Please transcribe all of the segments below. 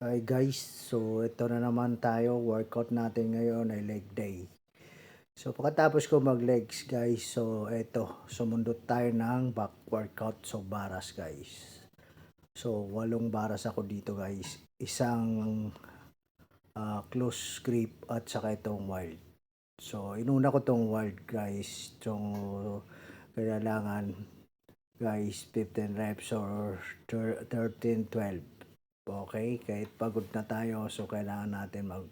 Hi guys, so ito na naman tayo, workout natin ngayon ay leg day. So pagkatapos ko mag legs guys, so ito, sumundot tayo ng back workout, so baras guys. So 8 baras ako dito guys, isang close grip at saka itong wild. So inuna ko tong wild guys, so kailangan guys 15 reps or 13-12. Okay, kahit pagod na tayo, so kailangan natin mag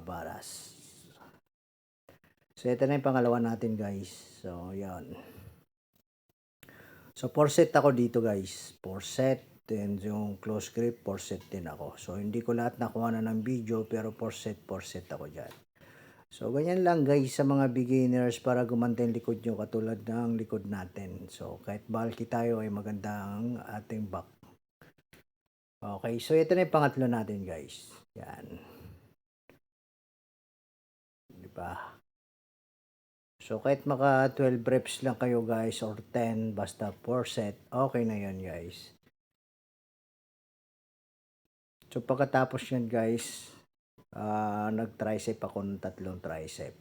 baras. So ito na yung pangalawa natin guys. So yan. So 4 set ako dito guys. 4 set. Then yung close grip 4 set din ako. So hindi ko lahat nakuha na ng video pero 4 set ako dyan. So ganyan lang guys sa mga beginners para gumanda yung likod nyo katulad ng likod natin. So kahit bulky tayo ay maganda ang ating back. Okay, so ito na yung pangatlo natin guys. Yan. Diba? So kahit maka 12 reps lang kayo guys or 10 basta 4 set, okay na yun guys. So pagkatapos yan guys, nag-tricep ako ng 3 tricep.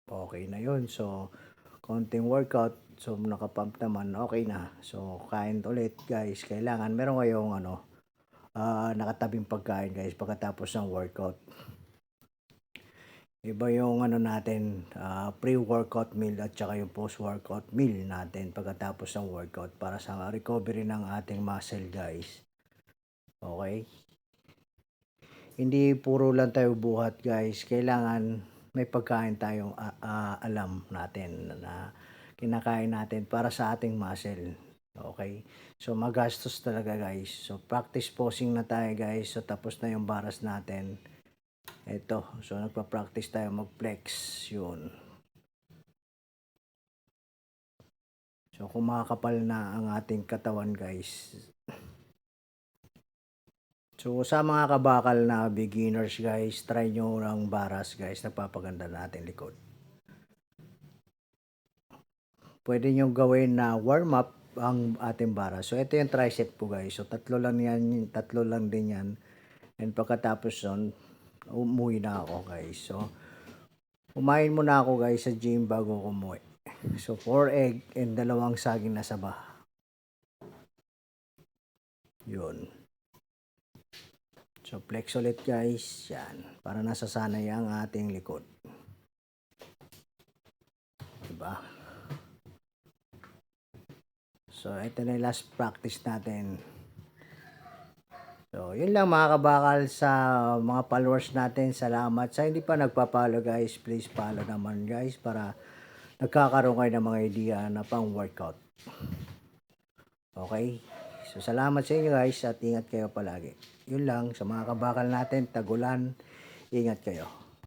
Okay na yun. So konting workout, so nakapump naman, okay na. So kain ulit guys, kailangan meron kayong nakatabing pagkain guys pagkatapos ng workout. Iba yung natin, pre-workout meal at saka yung post-workout meal natin pagkatapos ng workout para sa recovery ng ating muscle guys. Okay? Hindi puro lang tayo buhat guys. Kailangan may pagkain tayong alam natin na kinakain natin para sa ating muscle. Okay? So magastos talaga guys. So practice posing na tayo guys. So tapos na yung baras natin. Ito, so nagpa-practice tayo mag-flex, yun. So kung makakapal na ang ating katawan guys. So sa mga kabakal na beginners guys, try nyo ng baras guys, nagpapaganda natin likod. Pwede nyo gawin na warm up ang ating baras. So ito yung tricep po guys. So tatlo lang din yan. And pagkatapos nun, umuwi na ako guys. So kumain muna ako guys sa gym bago umuwi. So 4 egg and 2 saging na saba. Yun. So flex ulit guys. Yan. Para nasasanay ang ating likod. Diba? So ito na yung last practice natin. So yun lang mga kabakal sa mga followers natin. Salamat. Sa hindi pa nagpa-follow guys, please follow naman guys para nagkakaroon kayo ng mga idea na pang workout. Okay? So salamat sa inyo guys at ingat kayo palagi. Yun lang sa mga kabakal natin, tagulan, ingat kayo.